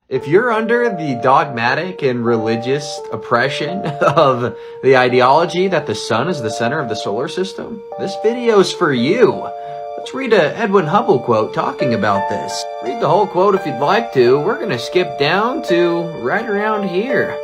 If you're under the dogmatic and religious oppression of the ideology that the sun is the center of the solar system, this video is for you. Let's read a Edwin Hubble quote talking about this. Read the whole quote if you'd like to. We're going to skip down to right around here.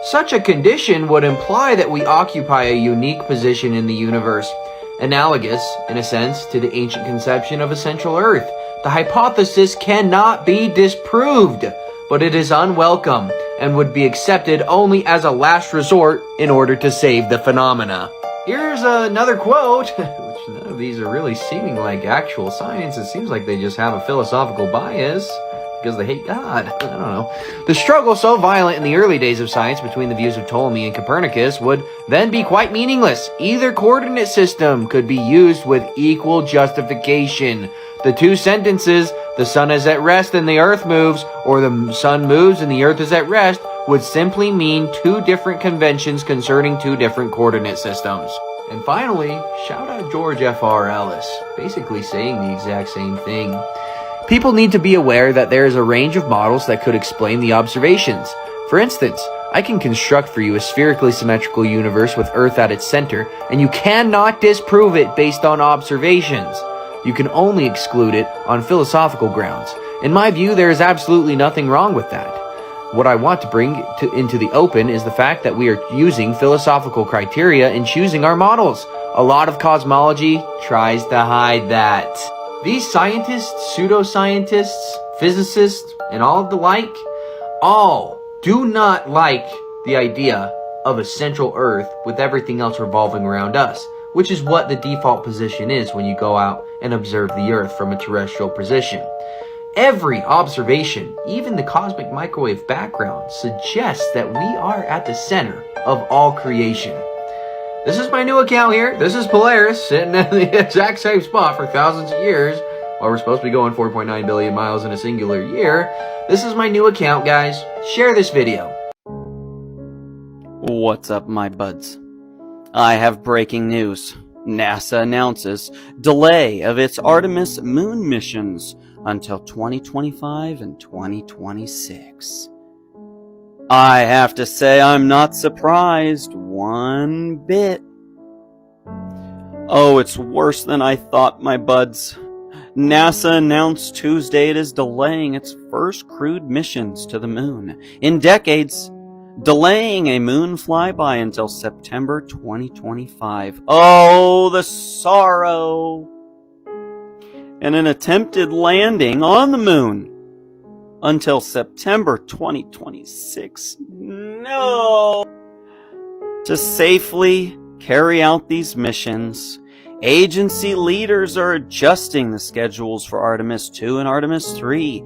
Such a condition would imply that we occupy a unique position in the universe, analogous, in a sense, to the ancient conception of a central Earth. The hypothesis cannot be disproved, but it is unwelcome and would be accepted only as a last resort in order to save the phenomena. Here's another quote, which none of these are really seeming like actual science. It seems like they just have a philosophical bias because they hate God. I don't know. The struggle so violent in the early days of science between the views of Ptolemy and Copernicus would then be quite meaningless. Either coordinate system could be used with equal justification. The two sentences, the sun is at rest and the earth moves, or the sun moves and the earth is at rest, would simply mean two different conventions concerning two different coordinate systems. And finally, shout out George F.R. Ellis, basically saying the exact same thing. People need to be aware that there is a range of models that could explain the observations. For instance, I can construct for you a spherically symmetrical universe with Earth at its center, and you cannot disprove it based on observations. You can only exclude it on philosophical grounds. In my view, there is absolutely nothing wrong with that. What I want to bring into the open is the fact that we are using philosophical criteria in choosing our models. A lot of cosmology tries to hide that. These scientists, pseudoscientists, physicists, and all of the like, all do not like the idea of a central Earth with everything else revolving around us, which is what the default position is when you go out and observe the Earth from a terrestrial position. Every observation, even the cosmic microwave background, suggests that we are at the center of all creation. This is my new account here. This is Polaris, sitting in the exact same spot for thousands of years, while we're supposed to be going 4.9 billion miles in a singular year. This is my new account, guys. Share this video. What's up, my buds? I have breaking news. NASA announces delay of its Artemis moon missions until 2025 and 2026. I have to say I'm not surprised one bit. Oh, it's worse than I thought, my buds. NASA announced Tuesday it is delaying its first crewed missions to the moon in decades, delaying a moon flyby until September 2025. Oh, the sorrow! And an attempted landing on the moon until September 2026. No! To safely carry out these missions, agency leaders are adjusting the schedules for Artemis 2 and Artemis 3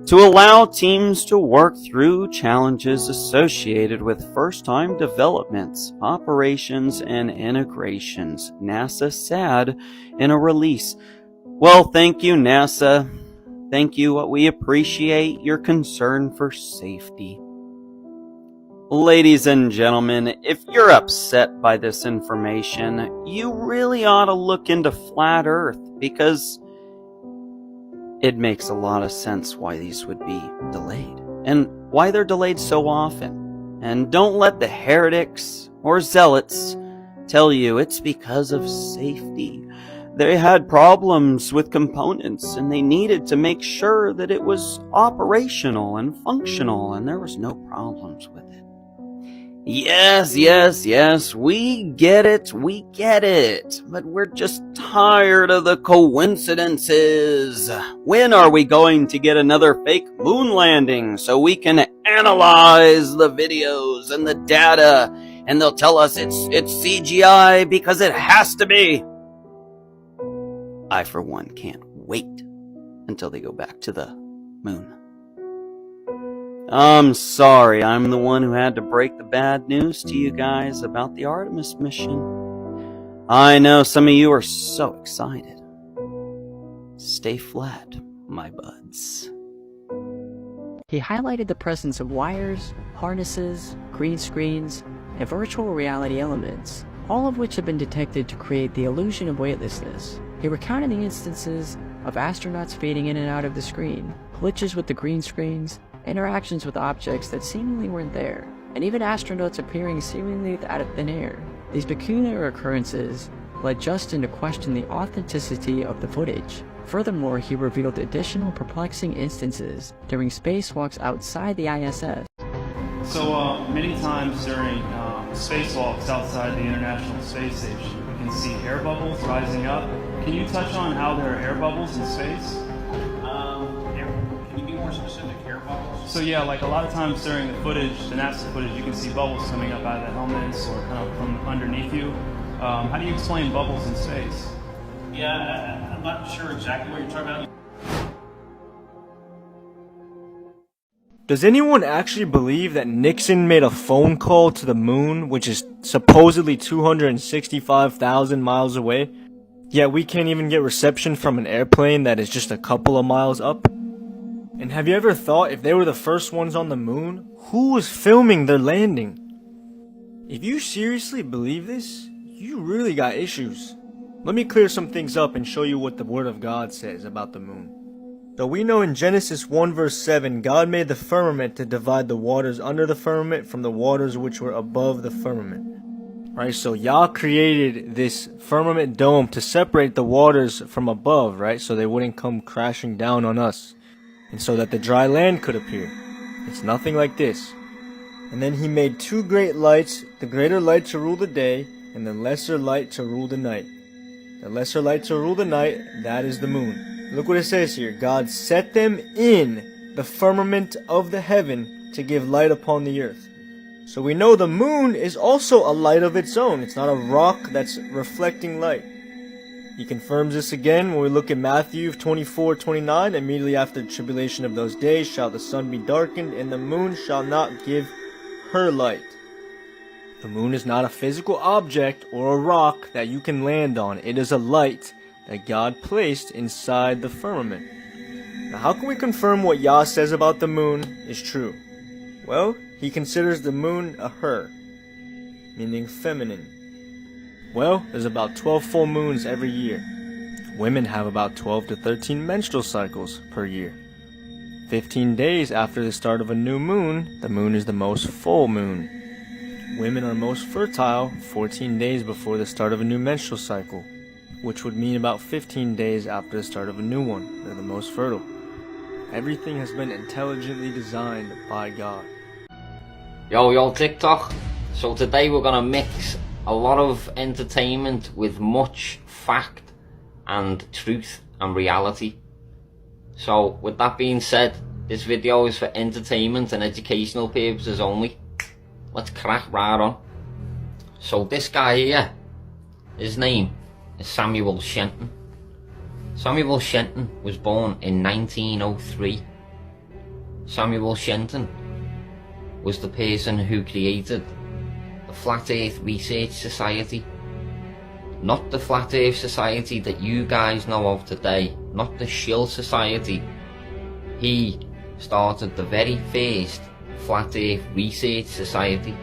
to allow teams to work through challenges associated with first-time developments, operations, and integrations, NASA said in a release. Well, thank you, NASA. Thank you. We appreciate your concern for safety. Ladies and gentlemen, if you're upset by this information, you really ought to look into Flat Earth, because it makes a lot of sense why these would be delayed and why they're delayed so often. And don't let the heretics or zealots tell you it's because of safety. They had problems with components and they needed to make sure that it was operational and functional, and there was no problems with it. Yes, we get it, but we're just tired of the coincidences. When are we going to get another fake moon landing so we can analyze the videos and the data, and they'll tell us it's CGI because it has to be? I, for one, can't wait until they go back to the moon. I'm sorry, I'm the one who had to break the bad news to you guys about the Artemis mission. I know some of you are so excited. Stay flat, my buds. He highlighted the presence of wires, harnesses, green screens, and virtual reality elements, all of which have been detected to create the illusion of weightlessness. He recounted the instances of astronauts fading in and out of the screen, glitches with the green screens, interactions with objects that seemingly weren't there, and even astronauts appearing seemingly out of thin air. These peculiar occurrences led Justin to question the authenticity of the footage. Furthermore, he revealed additional perplexing instances during spacewalks outside the ISS. So many times during spacewalks outside the International Space Station, you can see air bubbles rising up. Can you touch on how there are air bubbles in space? Can you be more specific? Air bubbles? So yeah, like a lot of times during the footage, the NASA footage, you can see bubbles coming up out of the helmets or kind of from underneath you. How do you explain bubbles in space? Yeah, I'm not sure exactly what you're talking about. Does anyone actually believe that Nixon made a phone call to the moon, which is supposedly 265,000 miles away? Yet we can't even get reception from an airplane that is just a couple of miles up? And have you ever thought, if they were the first ones on the moon, who was filming their landing? If you seriously believe this, you really got issues. Let me clear some things up and show you what the Word of God says about the moon. So we know in Genesis 1 verse 7, God made the firmament to divide the waters under the firmament from the waters which were above the firmament. Right, so Yah created this firmament dome to separate the waters from above, right, so they wouldn't come crashing down on us, and so that the dry land could appear. It's nothing like this. And then he made two great lights, the greater light to rule the day, and the lesser light to rule the night. The lesser light to rule the night, that is the moon. Look what it says here. God set them in the firmament of the heaven to give light upon the earth. So we know the moon is also a light of its own. It's not a rock that's reflecting light. He confirms this again when we look at Matthew 24:29. Immediately after the tribulation of those days shall the sun be darkened, and the moon shall not give her light. The moon is not a physical object or a rock that you can land on. It is a light that God placed inside the firmament. Now how can we confirm what Yah says about the moon is true? Well, he considers the moon a her, meaning feminine. Well, there's about 12 full moons every year. Women have about 12 to 13 menstrual cycles per year. 15 days after the start of a new moon, the moon is the most full moon. Women are most fertile 14 days before the start of a new menstrual cycle, which would mean about 15 days after the start of a new one. They're the most fertile. Everything has been intelligently designed by God. Yo TikTok. So today we're gonna mix a lot of entertainment with much fact and truth and reality. So with that being said, this video is for entertainment and educational purposes only. Let's crack right on. So this guy here, his name is Samuel Shenton. Samuel Shenton was born in 1903. Samuel Shenton was the person who created the Flat Earth Research Society. Not the Flat Earth Society that you guys know of today, not the Shill Society. He started the very first Flat Earth Research Society.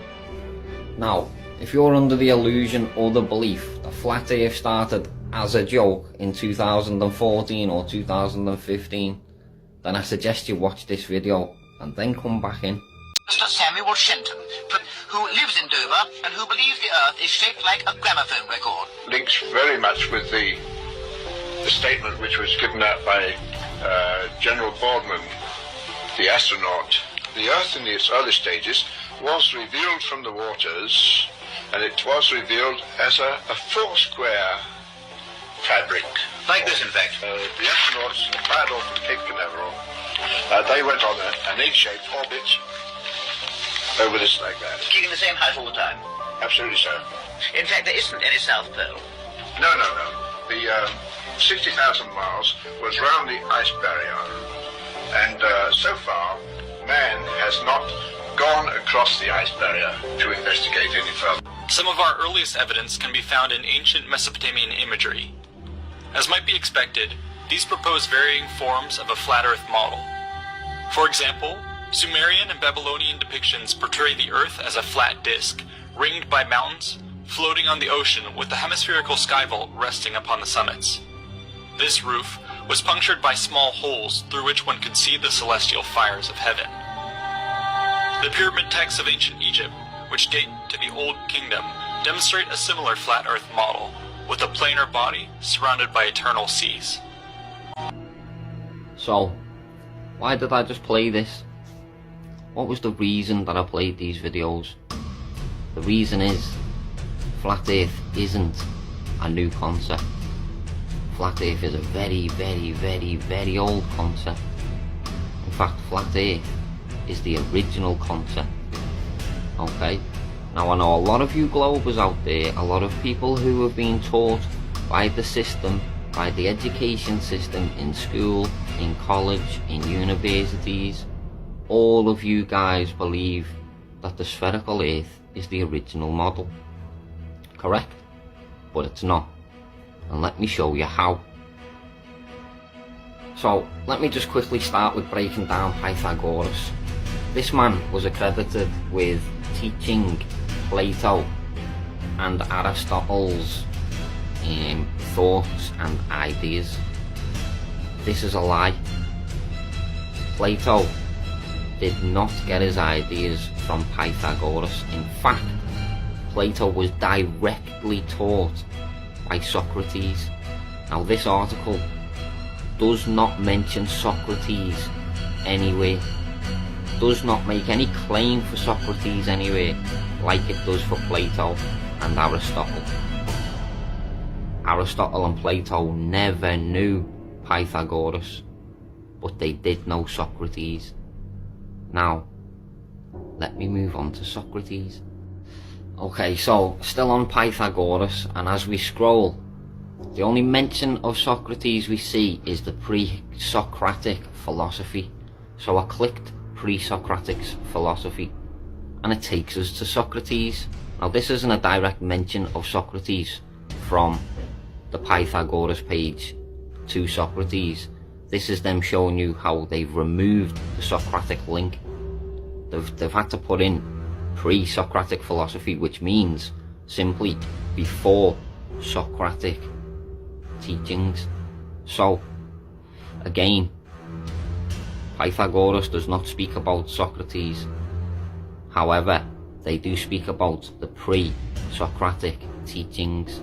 Now, if you're under the illusion or the belief that Flat Earth started as a joke in 2014 or 2015, then I suggest you watch this video and then come back in. Mr. Samuel Shenton, who lives in Dover and who believes the Earth is shaped like a gramophone record. Links very much with the statement which was given out by General Boardman, the astronaut. The Earth in its early stages was revealed from the waters, and it was revealed as a four-square fabric. Like this, in fact. The astronauts fired off from Cape Canaveral. They went on an egg-shaped orbit over this like that. Keeping the same height all the time. Absolutely so. In fact, there isn't any South Pole. No. The 60,000 miles was round the ice barrier, and so far, man has not gone across the ice barrier to investigate any further. Some of our earliest evidence can be found in ancient Mesopotamian imagery. As might be expected, these propose varying forms of a flat Earth model. For example, Sumerian and Babylonian depictions portray the Earth as a flat disk, ringed by mountains, floating on the ocean with the hemispherical skyvault resting upon the summits. This roof was punctured by small holes through which one could see the celestial fires of heaven. The pyramid texts of ancient Egypt, which date to the Old Kingdom, demonstrate a similar flat Earth model, with a planar body surrounded by eternal seas. So, why did I just play this? What was the reason that I played these videos? The reason is, Flat Earth isn't a new concept. Flat Earth is a very, very, very, very old concept. In fact, Flat Earth is the original concept. Okay? Now I know a lot of you globers out there, a lot of people who have been taught by the system, by the education system in school, in college, in universities, all of you guys believe that the spherical Earth is the original model. Correct? But it's not. And let me show you how. So, let me just quickly start with breaking down Pythagoras. This man was accredited with teaching Plato and Aristotle's thoughts and ideas. This is a lie. Plato did not get his ideas from Pythagoras. In fact, Plato was directly taught by Socrates. Now this article does not mention Socrates anywhere, does not make any claim for Socrates anywhere, like it does for Plato and Aristotle. Aristotle and Plato never knew Pythagoras, but they did know Socrates. Now, let me move on to Socrates. Okay, so still on Pythagoras, and as we scroll, the only mention of Socrates we see is the pre-Socratic philosophy. So I clicked pre-Socratic philosophy, and it takes us to Socrates. Now this isn't a direct mention of Socrates from the Pythagoras page to Socrates. This is them showing you how they've removed the Socratic link. They've had to put in pre-Socratic philosophy, which means simply before Socratic teachings. So, again, Pythagoras does not speak about Socrates. However, they do speak about the pre-Socratic teachings.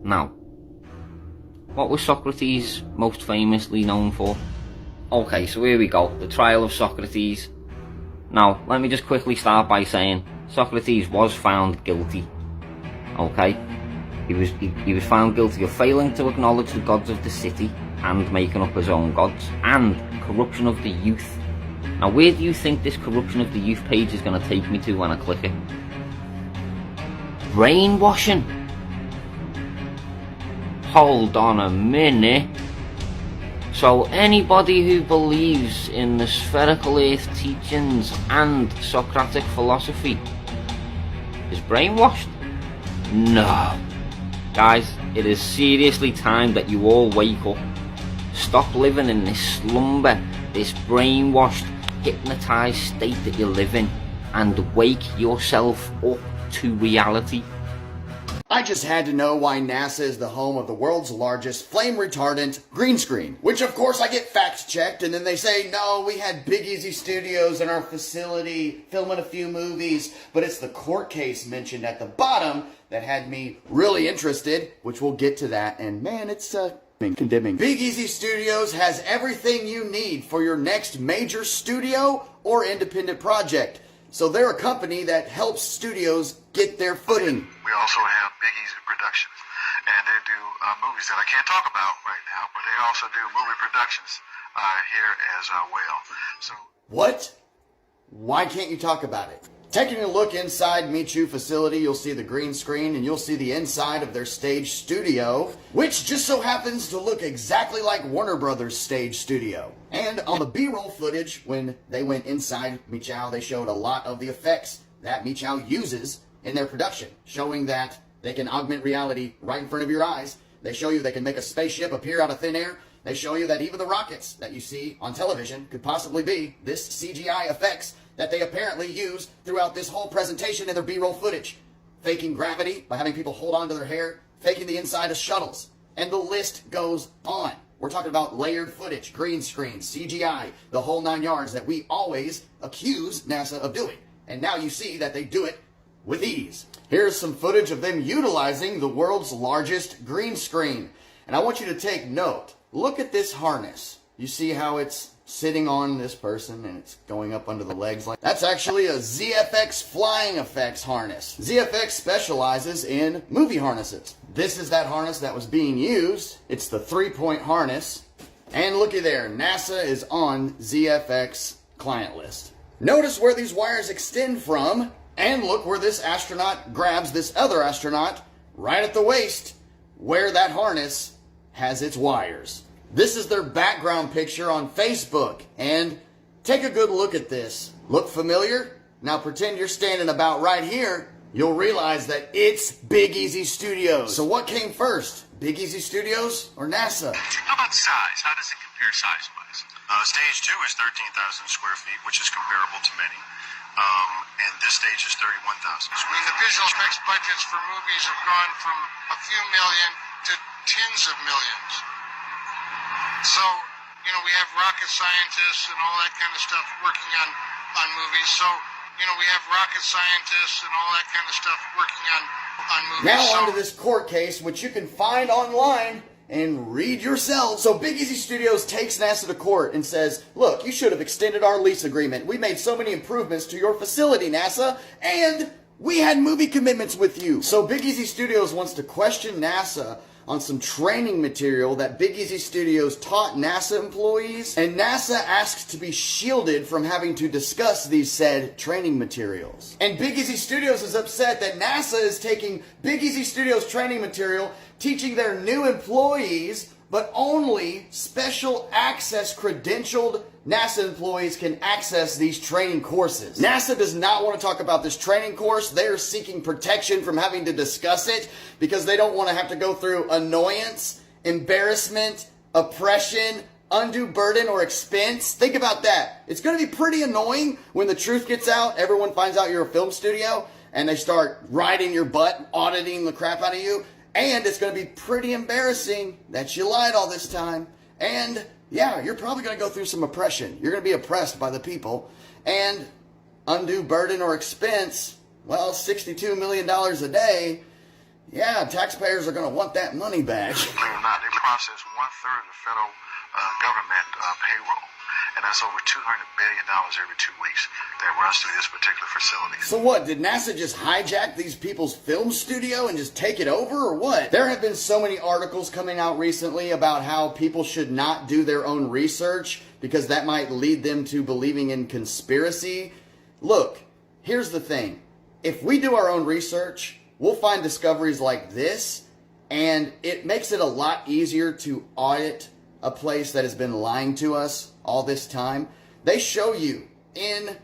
Now, what was Socrates most famously known for? Okay, so here we go, the trial of Socrates. Now, let me just quickly start by saying Socrates was found guilty. Okay? He was found guilty of failing to acknowledge the gods of the city and making up his own gods, and corruption of the youth. Now, where do you think this corruption of the youth page is going to take me to when I click it? Brainwashing. Hold on a minute. So anybody who believes in the spherical earth teachings and Socratic philosophy is brainwashed? No. Guys, it is seriously time that you all wake up. Stop living in this slumber, this brainwashed, hypnotized state that you live in, and wake yourself up to reality. I just had to know why NASA is the home of the world's largest flame retardant green screen. Which of course I get fact checked, and then they say, no, we had Big Easy Studios in our facility filming a few movies, but it's the court case mentioned at the bottom that had me really interested, which we'll get to that, and man, it's condemning. Big Easy Studios has everything you need for your next major studio or independent project. So they're a company that helps studios get their footing. We also have Big Easy Productions, and they do movies that I can't talk about right now, but they also do movie productions here as well. So what? Why can't you talk about it? Taking a look inside Michu facility, you'll see the green screen and you'll see the inside of their stage studio, which just so happens to look exactly like Warner Brothers' stage studio. And on the B-roll footage, when they went inside Michow, they showed a lot of the effects that Michow uses in their production, showing that they can augment reality right in front of your eyes. They show you they can make a spaceship appear out of thin air. They show you that even the rockets that you see on television could possibly be this CGI effects that they apparently use throughout this whole presentation in their B-roll footage. Faking gravity by having people hold on to their hair, faking the inside of shuttles, and the list goes on. We're talking about layered footage, green screen, CGI, the whole 9 yards that we always accuse NASA of doing. And now you see that they do it with ease. Here's some footage of them utilizing the world's largest green screen. And I want you to take note. Look at this harness. You see how it's sitting on this person and it's going up under the legs like that's actually a ZFX flying effects harness. ZFX specializes in movie harnesses. This is that harness that was being used. It's the 3-point harness. And looky there, NASA is on ZFX client list. Notice where these wires extend from, and look where this astronaut grabs this other astronaut right at the waist, where that harness has its wires. This is their background picture on Facebook, and take a good look at this. Look familiar? Now pretend you're standing about right here. You'll realize that it's Big Easy Studios. So what came first, Big Easy Studios or NASA? How about size? How does it compare size-wise? Stage 2 is 13,000 square feet, which is comparable to many. And this stage is 31,000. The visual effects budgets for movies have gone from a few million to tens of millions. So, you know, we have rocket scientists and all that kind of stuff working on movies. So, you know, we have rocket scientists and all that kind of stuff working on movies. Now onto this court case, which you can find online and read yourself. So Big Easy Studios takes NASA to court and says, look, you should have extended our lease agreement. We made so many improvements to your facility, NASA, and we had movie commitments with you. So Big Easy Studios wants to question NASA on some training material that Big Easy Studios taught NASA employees, and NASA asked to be shielded from having to discuss these said training materials. And Big Easy Studios is upset that NASA is taking Big Easy Studios training material, teaching their new employees, but only special access credentialed NASA employees can access these training courses. NASA does not want to talk about this training course. They are seeking protection from having to discuss it because they don't want to have to go through annoyance, embarrassment, oppression, undue burden, or expense. Think about that. It's going to be pretty annoying when the truth gets out. Everyone finds out you're a film studio and they start riding your butt, auditing the crap out of you. And it's going to be pretty embarrassing that you lied all this time. And yeah, you're probably going to go through some oppression. You're going to be oppressed by the people. And undue burden or expense, well, $62 million a day. Yeah, taxpayers are going to want that money back. Believe it or not, they process 1/3 of the federal government payroll. And that's over $200 billion every 2 weeks that runs through this particular facility. So what, did NASA just hijack these people's film studio and just take it over, or what? There have been so many articles coming out recently about how people should not do their own research because that might lead them to believing in conspiracy. Look, here's the thing. If we do our own research, we'll find discoveries like this, and it makes it a lot easier to audit a place that has been lying to us all this time. They show you in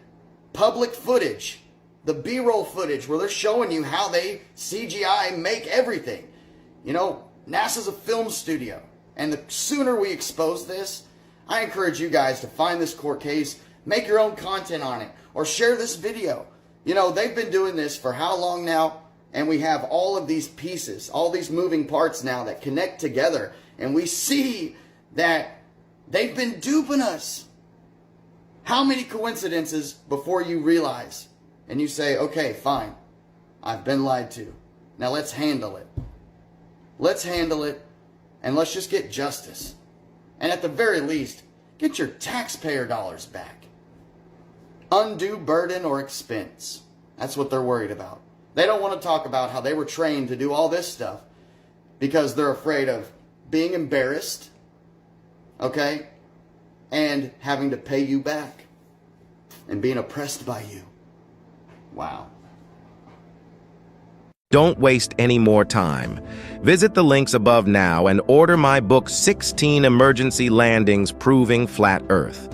public footage, the B-roll footage, where they're showing you how they CGI make everything. You know, NASA's a film studio, and the sooner we expose this, I encourage you guys to find this court case, make your own content on it, or share this video. You know, they've been doing this for how long now? And we have all of these pieces, all these moving parts now that connect together, and we see that they've been duping us. How many coincidences before you realize and you say, okay, fine, I've been lied to. Now let's handle it. Let's handle it, and let's just get justice. And at the very least, get your taxpayer dollars back. Undue burden or expense. That's what they're worried about. They don't want to talk about how they were trained to do all this stuff because they're afraid of being embarrassed, okay, and having to pay you back and being oppressed by you. Wow. Don't waste any more time. Visit the links above now and order my book 16 Emergency Landings Proving Flat Earth.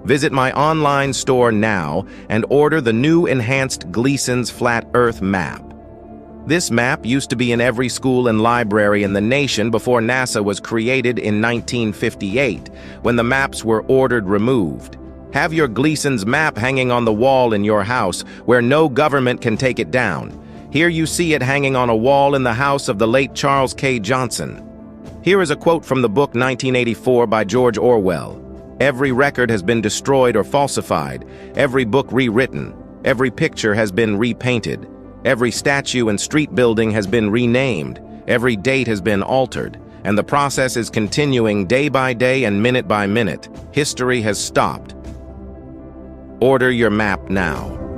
Visit my online store now and order the new enhanced Gleason's Flat Earth map. This map used to be in every school and library in the nation before NASA was created in 1958, when the maps were ordered removed. Have your Gleason's map hanging on the wall in your house where no government can take it down. Here you see it hanging on a wall in the house of the late Charles K. Johnson. Here is a quote from the book 1984 by George Orwell. Every record has been destroyed or falsified, every book rewritten, every picture has been repainted, every statue and street building has been renamed, every date has been altered, and the process is continuing day by day and minute by minute. History has stopped. Order your map now.